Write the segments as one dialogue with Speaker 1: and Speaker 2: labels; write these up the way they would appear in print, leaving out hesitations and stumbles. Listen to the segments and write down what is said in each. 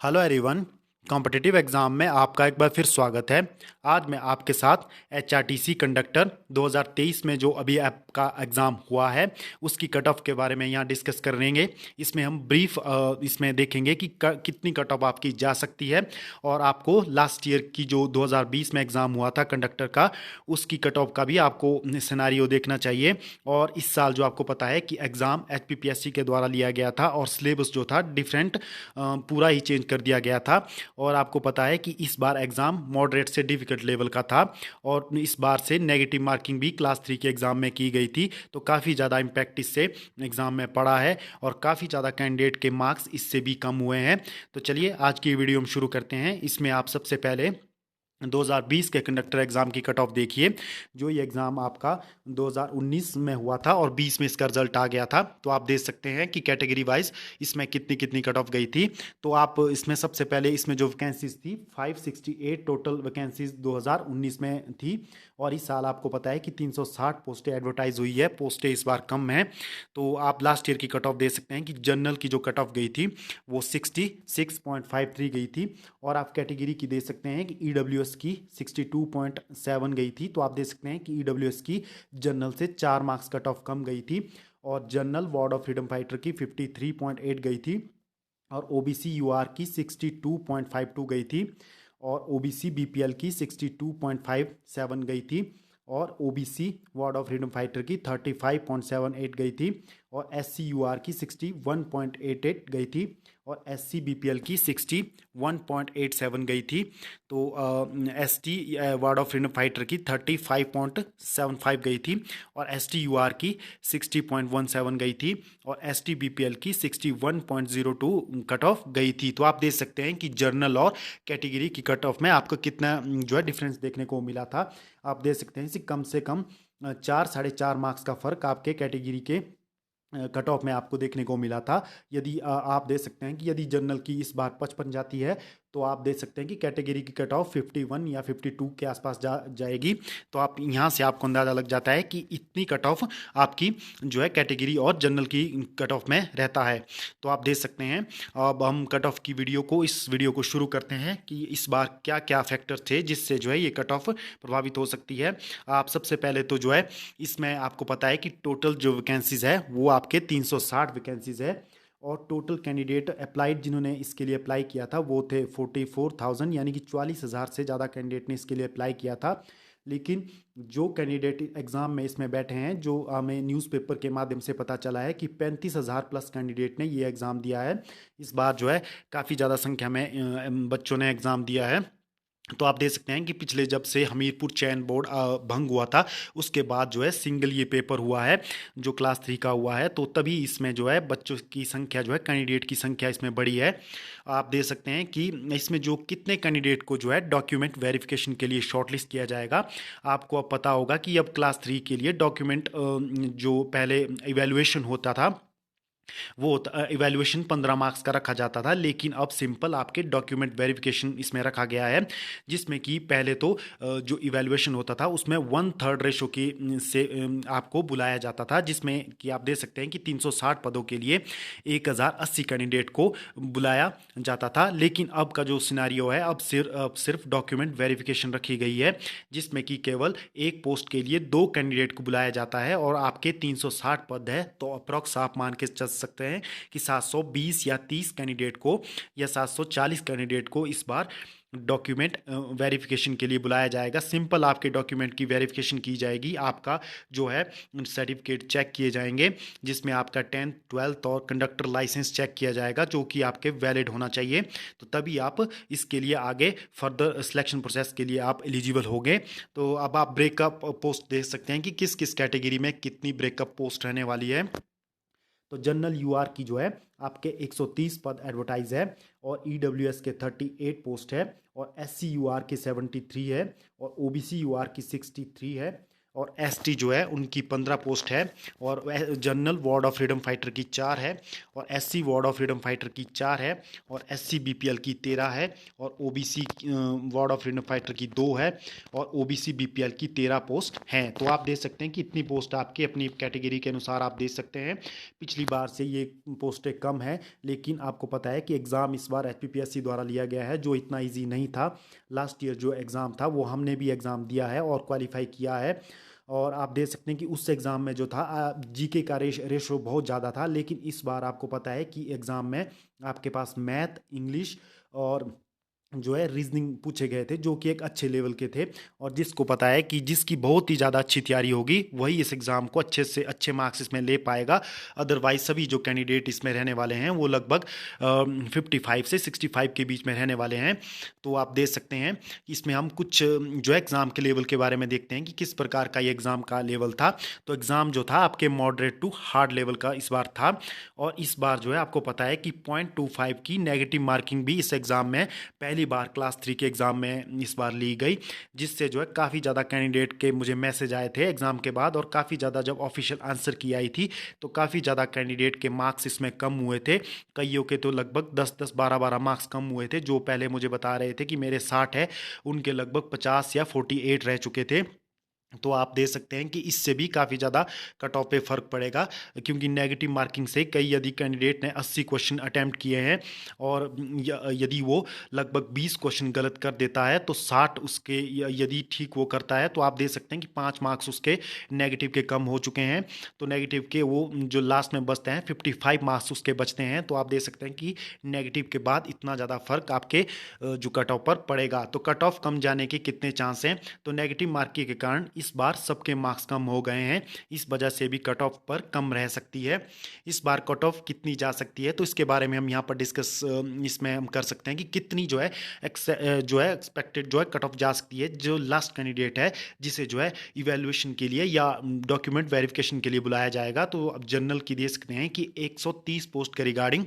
Speaker 1: Hello everyone. Competitive exam में आपका एक बार फिर स्वागत है। आज मैं आपके साथ एचआरटीसी कंडक्टर 2023 में जो अभी आपका एग्ज़ाम हुआ है उसकी कट ऑफ के बारे में यहाँ डिस्कस करेंगे। इसमें हम ब्रीफ इसमें देखेंगे कि कितनी कट ऑफ आपकी जा सकती है और आपको लास्ट ईयर की जो 2020 में एग्ज़ाम हुआ था कंडक्टर का उसकी कट ऑफ का भी आपको सिनेरियो देखना चाहिए। और इस साल जो आपको पता है कि एग्ज़ाम एचपीपीएससी के द्वारा लिया गया था और सिलेबस जो था डिफरेंट पूरा ही चेंज कर दिया गया था। और आपको पता है कि इस बार एग्ज़ाम मॉडरेट से डिफ़िकल्ट लेवल का था और इस बार से नेगेटिव मार्किंग भी क्लास 3 के एग्ज़ाम में की गई थी। तो काफ़ी ज़्यादा इम्पैक्ट इससे एग्ज़ाम में पड़ा है और काफ़ी ज़्यादा कैंडिडेट के मार्क्स इससे भी कम हुए हैं। तो चलिए आज की वीडियो हम शुरू करते हैं। इसमें आप सबसे पहले 2020 के कंडक्टर एग्ज़ाम की कट ऑफ देखिए। जो ये एग्ज़ाम आपका 2019 में हुआ था और 20 में इसका रिजल्ट आ गया था। तो आप देख सकते हैं कि कैटेगरी वाइज इसमें कितनी कितनी कट ऑफ गई थी। तो आप इसमें सबसे पहले इसमें जो वैकेंसीज थी 568 टोटल वैकेंसीज 2019 में थी और इस साल आपको पता है कि 360 पोस्टें एडवर्टाइज हुई है। पोस्टें इस बार कम हैं। तो आप लास्ट ईयर की कट ऑफ देख सकते हैं कि जनरल की जो कट ऑफ गई थी वो 66.53 गई थी और आप कैटेगरी की देख सकते हैं कि ईडब्ल्यूएस की 62.7 गई थी। तो आप देख सकते हैं कि ईडब्ल्यूएस की जनरल से 4 मार्क्स कट ऑफ कम गई थी और general ward of freedom fighter की 53.8 गई थी और ओबीसी यूआर की 62.52 गई थी और ओबीसी बीपीएल की 62.57 गई थी और OBC ward of freedom fighter की 35.78 गई थी और एससी यूआर की 61.88 गई थी और एससी बीपीएल की 61.87 गई थी। तो ST ward of freedom fighter की 35.75 गई थी और एसटी यूआर की 60.17 गई थी और एसटी बीपीएल की 61.02 कट ऑफ गई थी। तो आप देख सकते हैं कि जर्नल और कैटेगरी की कट ऑफ में आपको कितना जो है डिफरेंस देखने को मिला था। आप देख सकते हैं कि कम से कम 4-4.5 मार्क्स का फ़र्क आपके कैटेगरी के कट ऑफ में आपको देखने को मिला था। यदि आप देख सकते हैं कि यदि जनरल की इस बार 55 जाती है तो आप देख सकते हैं कि कैटेगरी की कट ऑफ 51 या 52 के आसपास जाएगी। तो आप यहाँ से आपको अंदाज़ा लग जाता है कि इतनी कट ऑफ आपकी जो है कैटेगरी और जनरल की कट ऑफ में रहता है। तो आप देख सकते हैं। अब हम कट ऑफ की इस वीडियो को शुरू करते हैं कि इस बार क्या क्या फैक्टर थे जिससे जो है ये कट ऑफ प्रभावित हो सकती है। आप सबसे पहले तो जो है इसमें आपको पता है कि टोटल जो वैकेंसीज है वो आपके 360 वैकेंसीज है और टोटल कैंडिडेट अप्लाइड जिन्होंने इसके लिए अप्लाई किया था वो थे 44,000 यानी कि 44,000 से ज़्यादा कैंडिडेट ने इसके लिए अप्लाई किया था। लेकिन जो कैंडिडेट एग्ज़ाम में इसमें बैठे हैं, जो हमें न्यूज़पेपर के माध्यम से पता चला है कि 35,000 प्लस कैंडिडेट ने ये एग्ज़ाम दिया है। इस बार जो है काफ़ी ज़्यादा संख्या में बच्चों ने एग्ज़ाम दिया है। तो आप देख सकते हैं कि पिछले जब से हमीरपुर चयन बोर्ड भंग हुआ था उसके बाद जो है सिंगल ये पेपर हुआ है जो क्लास 3 का हुआ है। तो तभी इसमें जो है बच्चों की संख्या जो है कैंडिडेट की संख्या इसमें बढ़ी है। आप देख सकते हैं कि इसमें जो कितने कैंडिडेट को जो है डॉक्यूमेंट वेरिफिकेशन के लिए शॉर्टलिस्ट किया जाएगा। आपको अब पता होगा कि अब क्लास 3 के लिए डॉक्यूमेंट जो पहले इवेल्युएशन होता था वो इवैल्यूएशन 15 मार्क्स का रखा जाता था, लेकिन अब सिंपल आपके डॉक्यूमेंट वेरिफिकेशन इसमें रखा गया है जिसमें कि पहले तो जो इवैल्यूएशन होता था उसमें 1/3 रेशो की से आपको बुलाया जाता था, जिसमें कि आप देख सकते हैं कि 360 पदों के लिए 1080 कैंडिडेट को बुलाया जाता था। लेकिन अब का जो सिनारियो है अब सिर्फ डॉक्यूमेंट वेरिफिकेशन रखी गई है जिसमें कि केवल एक पोस्ट के लिए 2 कैंडिडेट को बुलाया जाता है और आपके 360 पद है तो अप्रॉक्स आप मान के चल सकते हैं कि 720 या 30 कैंडिडेट को या 740 कैंडिडेट को इस बार डॉक्यूमेंट वेरिफिकेशन के लिए बुलाया जाएगा। सिंपल आपके डॉक्यूमेंट की वेरिफिकेशन की जाएगी, आपका जो है सर्टिफिकेट चेक किए जाएंगे जिसमें आपका 10th 12th और कंडक्टर लाइसेंस चेक किया जाएगा जो कि आपके वैलिड होना चाहिए। तो तभी आप इसके लिए आगे फर्दर सिलेक्शन प्रोसेस के लिए आप एलिजिबल होंगे। तो अब आप ब्रेकअप पोस्ट देख सकते हैं कि किस किस कैटेगरी में कितनी ब्रेकअप पोस्ट रहने वाली है। तो जनरल यूआर की जो है आपके 130 पद एडवर्टाइज है और ईडब्ल्यूएस के 38 पोस्ट है और एससी यूआर की 73 है और ओबीसी यूआर की 63 है और एसटी जो है उनकी 15 पोस्ट है, और general ward of freedom fighter की 4 है, और SC ward of freedom fighter की 4 है, और एससी बीपीएल की 13 है, और OBC ward of freedom fighter की 2 है, और ओबीसी बीपीएल की 13 पोस्ट हैं। तो आप देख सकते हैं कि इतनी पोस्ट आपकी अपनी कैटेगरी के अनुसार आप देख सकते हैं। पिछली बार से ये पोस्टें कम है, लेकिन आपको पता है कि एग्ज़ाम इस बार एचपीपीएससी द्वारा लिया गया है, जो इतना ईजी नहीं था। लास्ट ईयर जो एग्ज़ाम था वो हमने भी एग्ज़ाम दिया है और क्वालिफाई किया है, और आप देख सकते हैं कि उस एग्ज़ाम में जो था जीके का रेशो बहुत ज़्यादा था, लेकिन इस बार आपको पता है कि एग्ज़ाम में आपके पास मैथ, इंग्लिश और जो है रीजनिंग पूछे गए थे, जो कि एक अच्छे लेवल के थे। और जिसको पता है कि जिसकी बहुत ही ज़्यादा अच्छी तैयारी होगी वही इस एग्ज़ाम को अच्छे से अच्छे मार्क्स इसमें ले पाएगा। अदरवाइज सभी जो कैंडिडेट इसमें रहने वाले हैं वो लगभग 55 से 65 के बीच में रहने वाले हैं। तो आप देख सकते हैं कि इसमें हम कुछ जो है एग्ज़ाम के लेवल के बारे में देखते हैं कि किस प्रकार का ये एग्ज़ाम का लेवल था। तो एग्ज़ाम जो था आपके मॉडरेट टू हार्ड लेवल का इस बार था, और इस बार जो है आपको पता है कि 0.25 की नेगेटिव मार्किंग भी इस एग्ज़ाम में पहली बार क्लास 3 के एग्ज़ाम में इस बार ली गई, जिससे जो है काफ़ी ज़्यादा कैंडिडेट के मुझे मैसेज आए थे एग्ज़ाम के बाद, और काफ़ी ज़्यादा जब ऑफिशियल आंसर की आई थी तो काफ़ी ज़्यादा कैंडिडेट के मार्क्स इसमें कम हुए थे। कईयों के तो लगभग 10-10, 12-12 मार्क्स कम हुए थे। जो पहले मुझे बता रहे थे कि मेरे 60 है, उनके लगभग 50 या 48 रह चुके थे। तो आप देख सकते हैं कि इससे भी काफ़ी ज़्यादा कट ऑफ पे फ़र्क पड़ेगा, क्योंकि नेगेटिव मार्किंग से कई यदि कैंडिडेट ने 80 क्वेश्चन अटैम्प्ट किए हैं, और यदि वो लगभग 20 क्वेश्चन गलत कर देता है तो 60 उसके यदि ठीक वो करता है, तो आप देख सकते हैं कि 5 मार्क्स उसके नेगेटिव के कम हो चुके हैं। तो नेगेटिव के वो जो लास्ट में बचते हैं 55 मार्क्स उसके बचते हैं। तो आप देख सकते हैं कि नेगेटिव के बाद इतना ज़्यादा फ़र्क आपके जो कट ऑफ पर पड़ेगा। तो कट ऑफ कम जाने के कितने चांस हैं? तो नेगेटिव मार्किंग के कारण इस बार सबके मार्क्स कम हो गए हैं, इस वजह से भी कट ऑफ पर कम रह सकती है। इस बार कट ऑफ कितनी जा सकती है, तो इसके बारे में हम यहाँ पर डिस्कस इसमें हम कर सकते हैं कि कितनी जो है एक्सपेक्टेड जो है कट ऑफ जा सकती है। जो लास्ट कैंडिडेट है जिसे जो है इवेल्युएशन के लिए या डॉक्यूमेंट वेरिफिकेशन के लिए बुलाया जाएगा, तो अब जनरल की देख सकते हैं कि 130 पोस्ट के रिगार्डिंग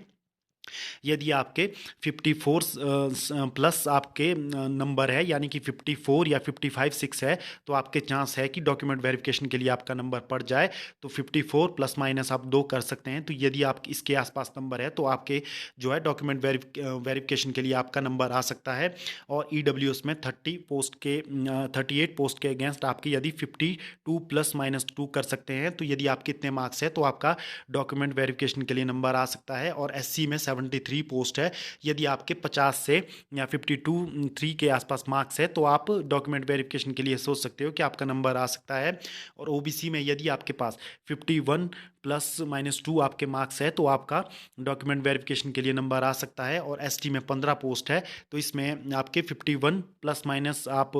Speaker 1: यदि आपके 54 प्लस आपके नंबर है, यानी कि 54 या 55-6 है, तो आपके चांस है कि डॉक्यूमेंट वेरिफिकेशन के लिए आपका नंबर पड़ जाए। तो 54 प्लस माइनस आप 2 कर सकते हैं। तो यदि आप इसके आसपास नंबर है तो आपके जो है डॉक्यूमेंट वेरिफिकेशन के लिए आपका नंबर आ सकता है। और ईडब्ल्यूएस में 38 पोस्ट के अगेंस्ट आपके यदि 52 प्लस माइनस 2 कर सकते हैं, तो यदि आपके इतने मार्क्स है तो आपका डॉक्यूमेंट वेरिफिकेशन के लिए नंबर आ सकता है। और एससी में 73 पोस्ट है, यदि आपके 50 से या 52-3 के आसपास मार्क्स है तो आप डॉक्यूमेंट वेरिफिकेशन के लिए सोच सकते हो कि आपका नंबर आ सकता है। और ओबीसी में यदि आपके पास 51 प्लस माइनस 2 आपके मार्क्स है तो आपका डॉक्यूमेंट वेरिफिकेशन के लिए नंबर आ सकता है। और एसटी में 15 पोस्ट है, तो इसमें आपके 51 प्लस माइनस आप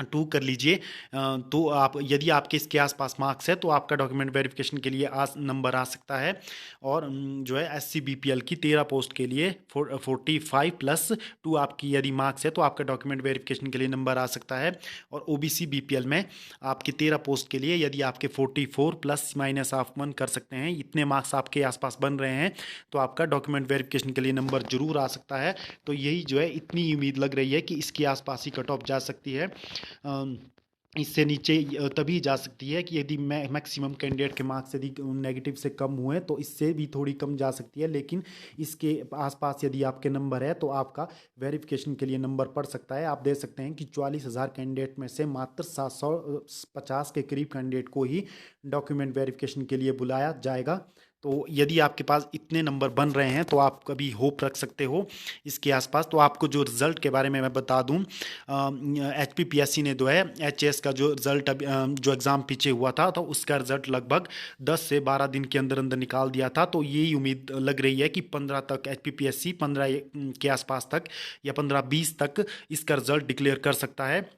Speaker 1: 2 कर लीजिए। तो आप यदि आपके इसके आसपास मार्क्स है तो आपका डॉक्यूमेंट वेरिफिकेशन के लिए नंबर आ सकता है। और जो है एससी बीपीएल की 13 पोस्ट के लिए 45 प्लस 2 आपकी यदि मार्क्स है तो आपका डॉक्यूमेंट वेरिफिकेशन के लिए नंबर आ सकता है। और ओबीसी बीपीएल में आपकी 13 पोस्ट के लिए यदि आपके 44 प्लस माइनस आप 1 कर सकते हैं, इतने मार्क्स आपके आसपास बन रहे हैं, तो आपका डॉक्यूमेंट वेरिफिकेशन के लिए नंबर जरूर आ सकता है। तो यही जो है इतनी उम्मीद लग रही है कि इसके आसपास ही कट ऑफ जा सकती है। इससे नीचे तभी जा सकती है कि यदि मैक्सिमम कैंडिडेट के मार्क्स यदि नेगेटिव से कम हुए तो इससे भी थोड़ी कम जा सकती है। लेकिन इसके आसपास यदि आपके नंबर है तो आपका वेरिफिकेशन के लिए नंबर पड़ सकता है। आप देख सकते हैं कि 44,000 कैंडिडेट में से मात्र 750 के करीब कैंडिडेट को ही डॉक्यूमेंट वेरिफिकेशन के लिए बुलाया जाएगा। तो यदि आपके पास इतने नंबर बन रहे हैं तो आप कभी होप रख सकते हो इसके आसपास। तो आपको जो रिज़ल्ट के बारे में मैं बता दूं, एचपीपीएससी ने जो है एचएएस का जो रिज़ल्ट जो एग्ज़ाम पीछे हुआ था तो उसका रिज़ल्ट लगभग 10 से 12 दिन के अंदर अंदर निकाल दिया था। तो यही उम्मीद लग रही है कि 15 तक एचपीपीएससी 15 के आसपास तक या 15-20 तक इसका रिज़ल्ट डिक्लेयर कर सकता है।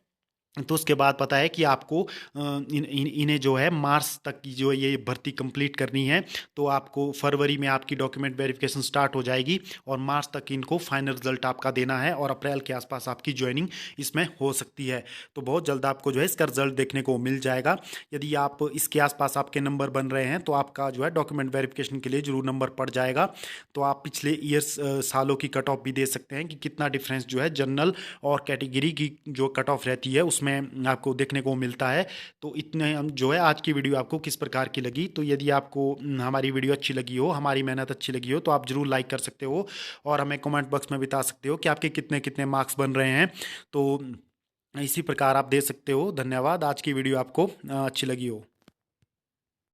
Speaker 1: तो उसके बाद पता है कि आपको इन्हें जो है मार्च तक की जो ये भर्ती कंप्लीट करनी है। तो आपको फरवरी में आपकी डॉक्यूमेंट वेरिफिकेशन स्टार्ट हो जाएगी और मार्च तक इनको फाइनल रिजल्ट आपका देना है और अप्रैल के आसपास आपकी ज्वाइनिंग इसमें हो सकती है। तो बहुत जल्द आपको जो है इसका रिजल्ट देखने को मिल जाएगा। यदि आप इसके आसपास आपके नंबर बन रहे हैं तो आपका जो है डॉक्यूमेंट वेरिफिकेशन के लिए जरूर नंबर पड़ जाएगा। तो आप पिछले ईयर्स सालों की कट ऑफ भी दे सकते हैं कि कितना डिफरेंस जो है जनरल और कैटेगरी की जो कट ऑफ रहती है उसमें उसमें आपको देखने को मिलता है। तो इतने हम जो है आज की वीडियो आपको किस प्रकार की लगी, तो यदि आपको हमारी वीडियो अच्छी लगी हो, हमारी मेहनत अच्छी लगी हो, तो आप ज़रूर लाइक कर सकते हो और हमें कमेंट बॉक्स में बता सकते हो कि आपके कितने कितने मार्क्स बन रहे हैं। तो इसी प्रकार आप दे सकते हो। धन्यवाद। आज की वीडियो आपको अच्छी लगी हो।